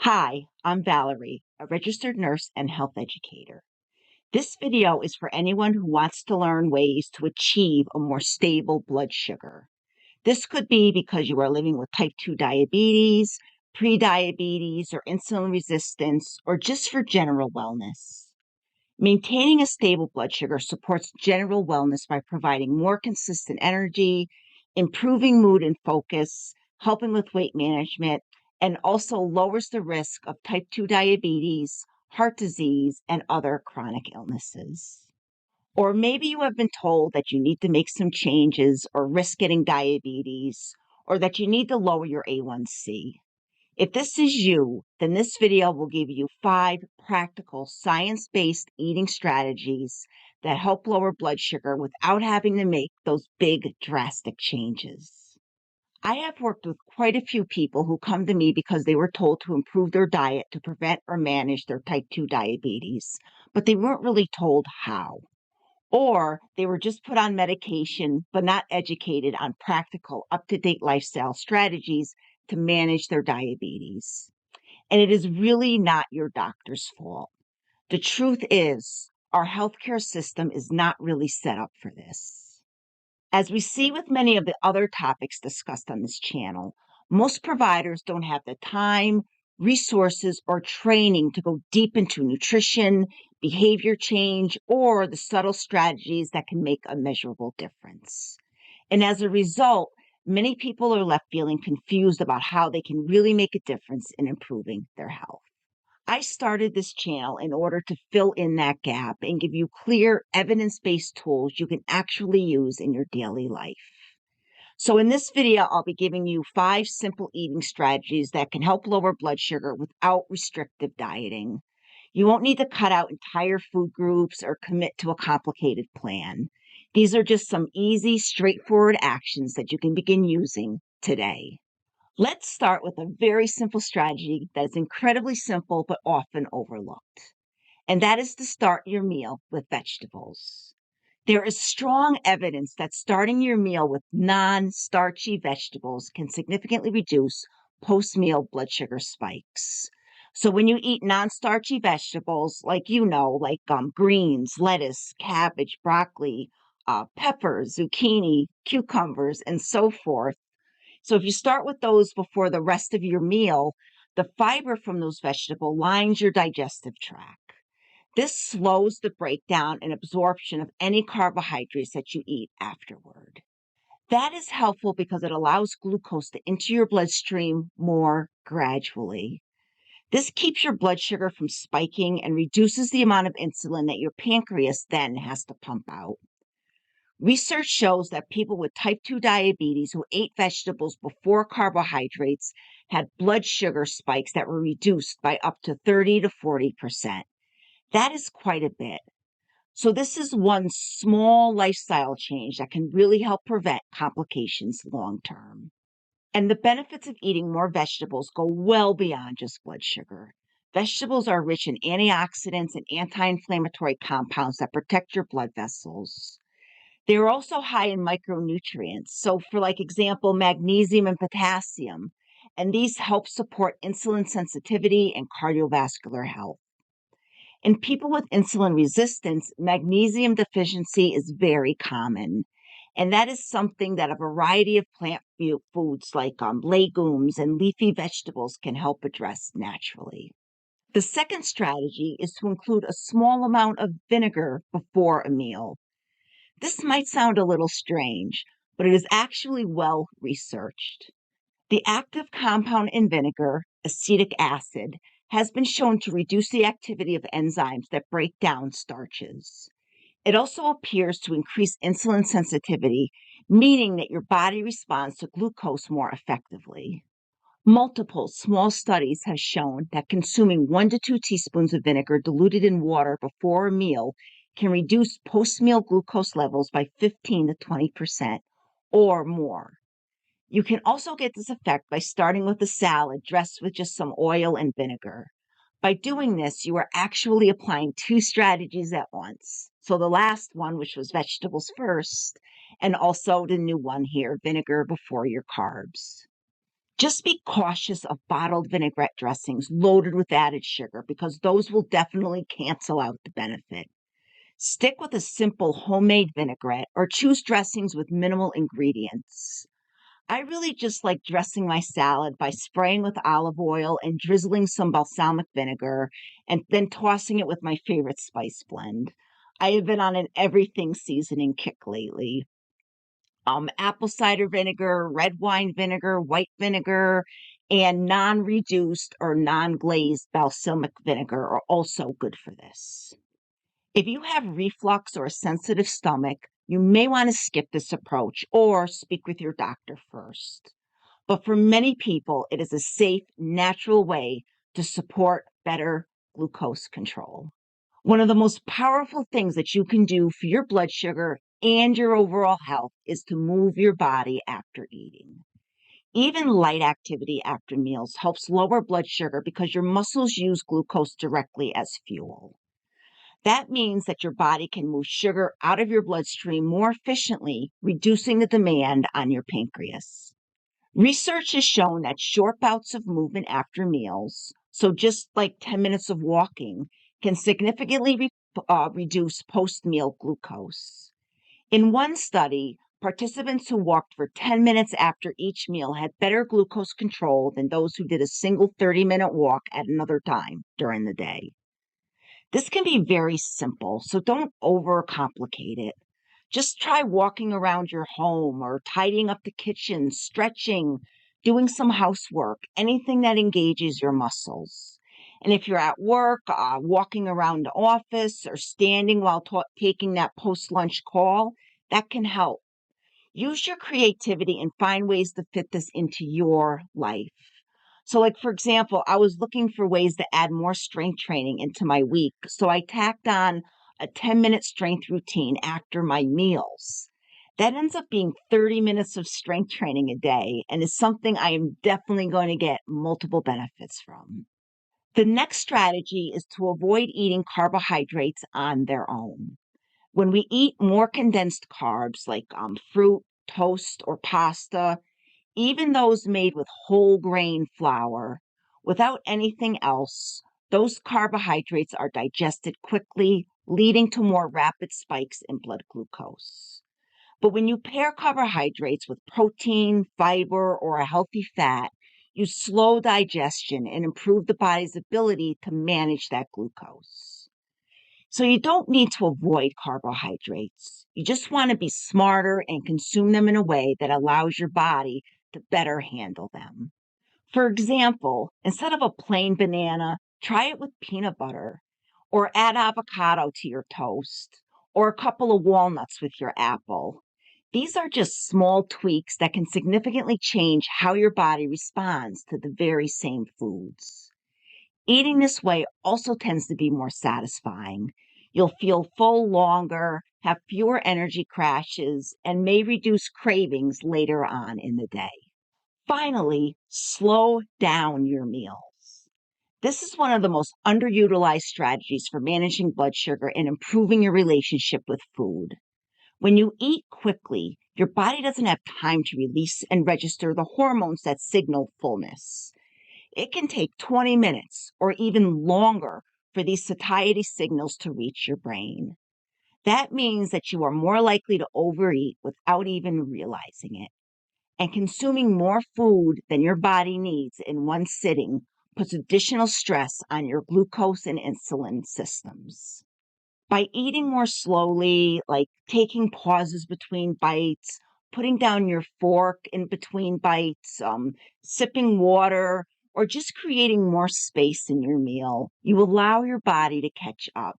Hi, I'm Valerie, a registered nurse and health educator. This video is for anyone who wants to learn ways to achieve a more stable blood sugar. This could be because you are living with type 2 diabetes, prediabetes, or insulin resistance, or just for general wellness. Maintaining a stable blood sugar supports general wellness by providing more consistent energy, improving mood and focus, helping with weight management, and also lowers the risk of type 2 diabetes, heart disease, and other chronic illnesses. Or maybe you have been told that you need to make some changes or risk getting diabetes, or that you need to lower your A1C. If this is you, then this video will give you 5 practical science-based eating strategies that help lower blood sugar without having to make those big drastic changes. I have worked with quite a few people who come to me because they were told to improve their diet to prevent or manage their type 2 diabetes, but they weren't really told how. Or they were just put on medication, but not educated on practical, up-to-date lifestyle strategies to manage their diabetes. And it is really not your doctor's fault. The truth is, our healthcare system is not really set up for this. As we see with many of the other topics discussed on this channel, most providers don't have the time, resources, or training to go deep into nutrition, behavior change, or the subtle strategies that can make a measurable difference. And as a result, many people are left feeling confused about how they can really make a difference in improving their health. I started this channel in order to fill in that gap and give you clear, evidence-based tools you can actually use in your daily life. So in this video, I'll be giving you 5 simple eating strategies that can help lower blood sugar without restrictive dieting. You won't need to cut out entire food groups or commit to a complicated plan. These are just some easy, straightforward actions that you can begin using today. Let's start with a very simple strategy that is incredibly simple but often overlooked, and that is to start your meal with vegetables. There is strong evidence that starting your meal with non-starchy vegetables can significantly reduce post-meal blood sugar spikes. So when you eat non-starchy vegetables, like greens, lettuce, cabbage, broccoli, peppers, zucchini, cucumbers, and so forth. So if you start with those before the rest of your meal, the fiber from those vegetables lines your digestive tract. This slows the breakdown and absorption of any carbohydrates that you eat afterward. That is helpful because it allows glucose to enter your bloodstream more gradually. This keeps your blood sugar from spiking and reduces the amount of insulin that your pancreas then has to pump out. Research shows that people with type 2 diabetes who ate vegetables before carbohydrates had blood sugar spikes that were reduced by up to 30 to 40%. That is quite a bit. So this is one small lifestyle change that can really help prevent complications long term. And the benefits of eating more vegetables go well beyond just blood sugar. Vegetables are rich in antioxidants and anti-inflammatory compounds that protect your blood vessels. They are also high in micronutrients. So for example, magnesium and potassium. And these help support insulin sensitivity and cardiovascular health. In people with insulin resistance, magnesium deficiency is very common. And that is something that a variety of plant foods like legumes and leafy vegetables can help address naturally. The second strategy is to include a small amount of vinegar before a meal. This might sound a little strange, but it is actually well researched. The active compound in vinegar, acetic acid, has been shown to reduce the activity of enzymes that break down starches. It also appears to increase insulin sensitivity, meaning that your body responds to glucose more effectively. Multiple small studies have shown that consuming 1 to 2 teaspoons of vinegar diluted in water before a meal can reduce post-meal glucose levels by 15 to 20% or more. You can also get this effect by starting with a salad dressed with just some oil and vinegar. By doing this, you are actually applying 2 strategies at once. So the last one, which was vegetables first, and also the new one here, vinegar before your carbs. Just be cautious of bottled vinaigrette dressings loaded with added sugar because those will definitely cancel out the benefit. Stick with a simple homemade vinaigrette or choose dressings with minimal ingredients. I really just like dressing my salad by spraying with olive oil and drizzling some balsamic vinegar and then tossing it with my favorite spice blend. I have been on an everything seasoning kick lately. Apple cider vinegar, red wine vinegar, white vinegar, and non-reduced or non-glazed balsamic vinegar are also good for this. If you have reflux or a sensitive stomach, you may want to skip this approach or speak with your doctor first. But for many people, it is a safe, natural way to support better glucose control. One of the most powerful things that you can do for your blood sugar and your overall health is to move your body after eating. Even light activity after meals helps lower blood sugar because your muscles use glucose directly as fuel. That means that your body can move sugar out of your bloodstream more efficiently, reducing the demand on your pancreas. Research has shown that short bouts of movement after meals, so just like 10 minutes of walking, can significantly reduce post-meal glucose. In one study, participants who walked for 10 minutes after each meal had better glucose control than those who did a single 30-minute walk at another time during the day. This can be very simple, so don't overcomplicate it. Just try walking around your home or tidying up the kitchen, stretching, doing some housework, anything that engages your muscles. And if you're at work, walking around the office or standing while taking that post-lunch call, that can help. Use your creativity and find ways to fit this into your life. So, like, for example, I was looking for ways to add more strength training into my week. So I tacked on a 10-minute strength routine after my meals. That ends up being 30 minutes of strength training a day and is something I am definitely going to get multiple benefits from. The next strategy is to avoid eating carbohydrates on their own. When we eat more condensed carbs like fruit, toast, or pasta, even those made with whole grain flour, without anything else, those carbohydrates are digested quickly, leading to more rapid spikes in blood glucose. But when you pair carbohydrates with protein, fiber, or a healthy fat, you slow digestion and improve the body's ability to manage that glucose. So you don't need to avoid carbohydrates. You just want to be smarter and consume them in a way that allows your body to better handle them. For example, instead of a plain banana, try it with peanut butter, or add avocado to your toast, or a couple of walnuts with your apple. These are just small tweaks that can significantly change how your body responds to the very same foods. Eating this way also tends to be more satisfying. You'll feel full longer, have fewer energy crashes, and may reduce cravings later on in the day. Finally, slow down your meals. This is one of the most underutilized strategies for managing blood sugar and improving your relationship with food. When you eat quickly, your body doesn't have time to release and register the hormones that signal fullness. It can take 20 minutes or even longer for these satiety signals to reach your brain. That means that you are more likely to overeat without even realizing it. And consuming more food than your body needs in one sitting puts additional stress on your glucose and insulin systems. By eating more slowly, like taking pauses between bites, putting down your fork in between bites, sipping water, or just creating more space in your meal, you allow your body to catch up.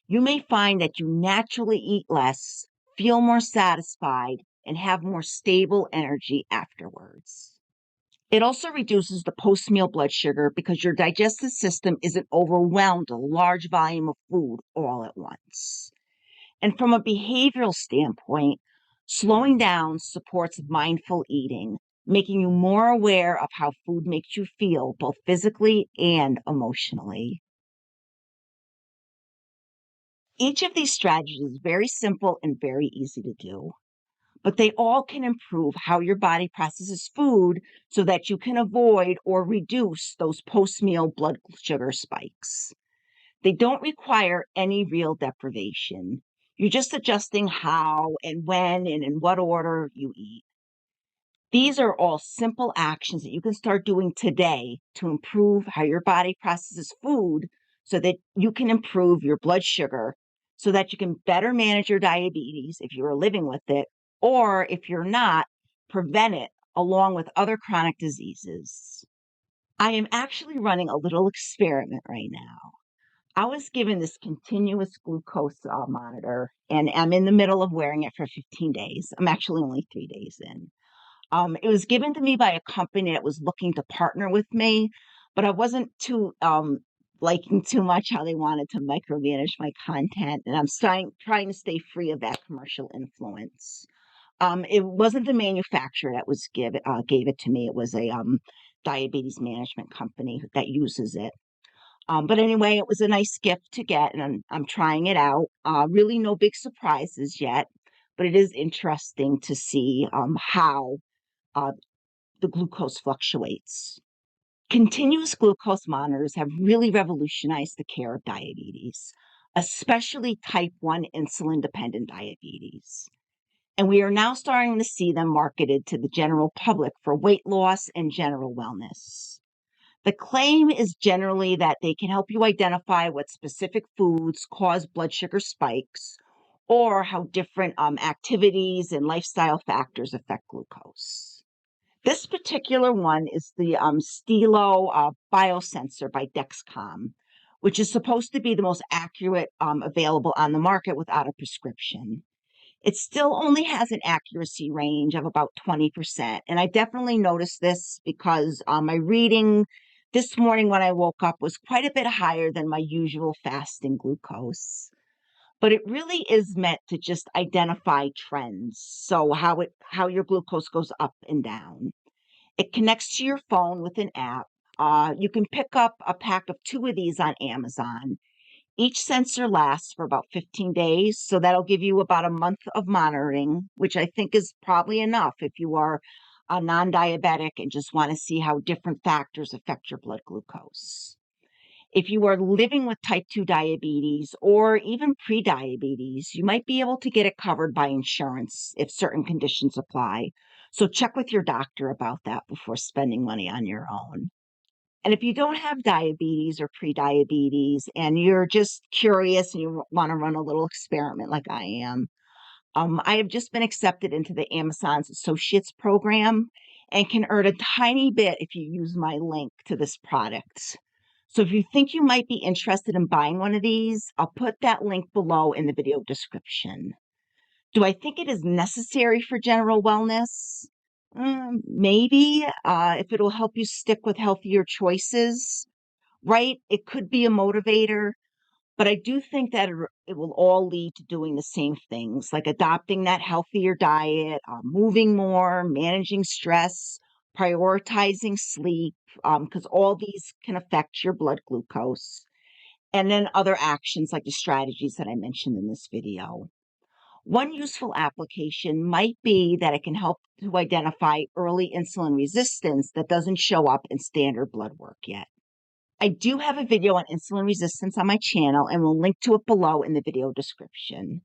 You may find that you naturally eat less, feel more satisfied, and have more stable energy afterwards. It also reduces the post-meal blood sugar because your digestive system isn't overwhelmed with a large volume of food all at once. And from a behavioral standpoint, slowing down supports mindful eating, making you more aware of how food makes you feel both physically and emotionally. Each of these strategies is very simple and very easy to do. but they all can improve how your body processes food so that you can avoid or reduce those post-meal blood sugar spikes. They don't require any real deprivation. You're just adjusting how and when and in what order you eat. These are all simple actions that you can start doing today to improve how your body processes food so that you can improve your blood sugar, so that you can better manage your diabetes if you are living with it, or if you're not, prevent it along with other chronic diseases. I am actually running a little experiment right now. I was given this continuous glucose monitor, and I'm in the middle of wearing it for 15 days. I'm actually only 3 days in. It was given to me by a company that was looking to partner with me, but I wasn't too liking too much how they wanted to micromanage my content, and I'm trying to stay free of that commercial influence. It wasn't the manufacturer that gave it to me. It was a diabetes management company that uses it. But anyway, it was a nice gift to get, and I'm trying it out. Really, no big surprises yet, but it is interesting to see how uh, the glucose fluctuates. Continuous glucose monitors have really revolutionized the care of diabetes, especially type 1 insulin dependent diabetes. And we are now starting to see them marketed to the general public for weight loss and general wellness. The claim is generally that they can help you identify what specific foods cause blood sugar spikes or how different activities and lifestyle factors affect glucose. This particular one is the Stilo biosensor by Dexcom, which is supposed to be the most accurate available on the market without a prescription. It still only has an accuracy range of about 20%. And I definitely noticed this because my reading this morning when I woke up was quite a bit higher than my usual fasting glucose. But it really is meant to just identify trends. So how your glucose goes up and down. It connects to your phone with an app. You can pick up a pack of 2 of these on Amazon. Each sensor lasts for about 15 days, so that'll give you about a month of monitoring, which I think is probably enough if you are a non-diabetic and just want to see how different factors affect your blood glucose. If you are living with type 2 diabetes or even prediabetes, you might be able to get it covered by insurance if certain conditions apply. So check with your doctor about that before spending money on your own. And if you don't have diabetes or prediabetes and you're just curious and you want to run a little experiment like I have just been accepted into the Amazon's Associates program and can earn a tiny bit if you use my link to this product. So if you think you might be interested in buying one of these, I'll put that link below in the video description. Do I think it is necessary for general wellness? Maybe, if it'll help you stick with healthier choices, right? It could be a motivator, but I do think that it will all lead to doing the same things, like adopting that healthier diet, moving more, managing stress, prioritizing sleep, because all these can affect your blood glucose, and then other actions like the strategies that I mentioned in this video. One useful application might be that it can help to identify early insulin resistance that doesn't show up in standard blood work yet. I do have a video on insulin resistance on my channel and will link to it below in the video description.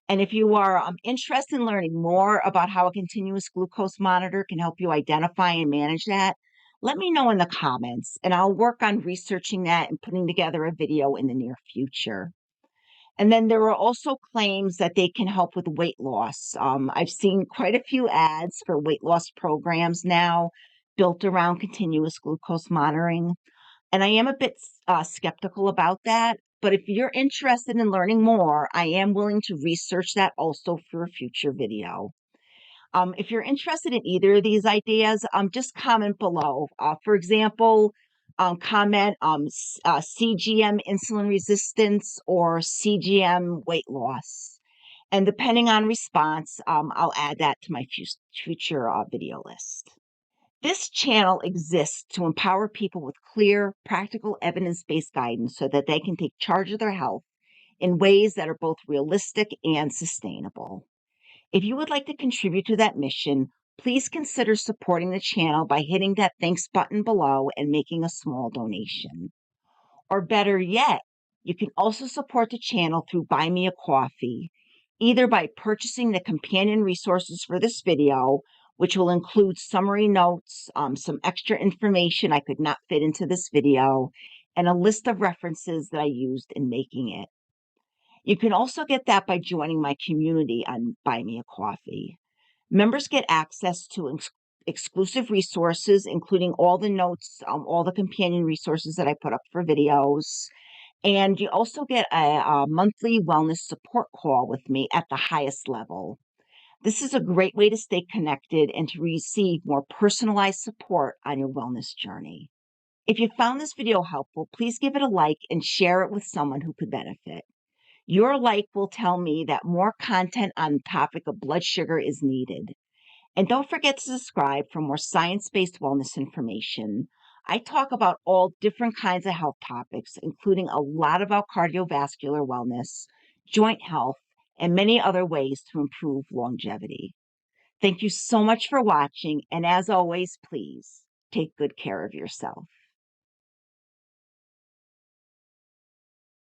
And if you are interested in learning more about how a continuous glucose monitor can help you identify and manage that, let me know in the comments and I'll work on researching that and putting together a video in the near future. And then there are also claims that they can help with weight loss. I've seen quite a few ads for weight loss programs now built around continuous glucose monitoring. And I am a bit skeptical about that. But if you're interested in learning more, I am willing to research that also for a future video. If you're interested in either of these ideas, just comment below. For example, comment CGM insulin resistance or CGM weight loss. And depending on response, I'll add that to my future video list. This channel exists to empower people with clear, practical, evidence-based guidance so that they can take charge of their health in ways that are both realistic and sustainable. If you would like to contribute to that mission, please consider supporting the channel by hitting that thanks button below and making a small donation. Or better yet, you can also support the channel through Buy Me a Coffee, either by purchasing the companion resources for this video, which will include summary notes, some extra information I could not fit into this video, and a list of references that I used in making it. You can also get that by joining my community on Buy Me a Coffee. Members get access to exclusive resources, including all the notes, all the companion resources that I put up for videos. And you also get a monthly wellness support call with me at the highest level. This is a great way to stay connected and to receive more personalized support on your wellness journey. If you found this video helpful, please give it a like and share it with someone who could benefit. Your like will tell me that more content on the topic of blood sugar is needed. And don't forget to subscribe for more science-based wellness information. I talk about all different kinds of health topics, including a lot about cardiovascular wellness, joint health, and many other ways to improve longevity. Thank you so much for watching, and as always, please take good care of yourself.